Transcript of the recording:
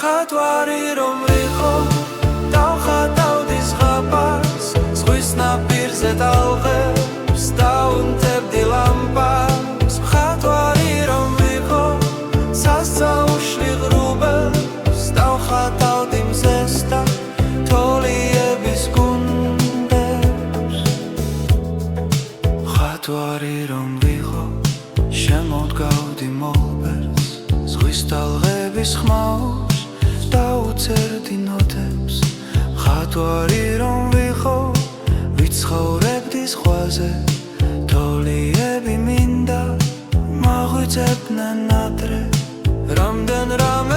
მხატვარი რომ ვიყო დავხატავდი ზღაპარს ზღვის ნაპირზე ტალღებს დაუნთებდი ლამპას მხატვარი რომ ვიყო სასწაულში ღრუბელს დავხატავდი მზეს და თოლიების გუნდებს მხატვარი რომ ვიყო შემოდგავდი მოლბერს ზღვის ტალღების ხმაურს დაუწერდი ნოტებს მხატვარი რომ ვიყო ვიცხოვრებდი ზღვაზე თოლიები მინდა მაღვიძებდნენ ადრე რამდენ რამე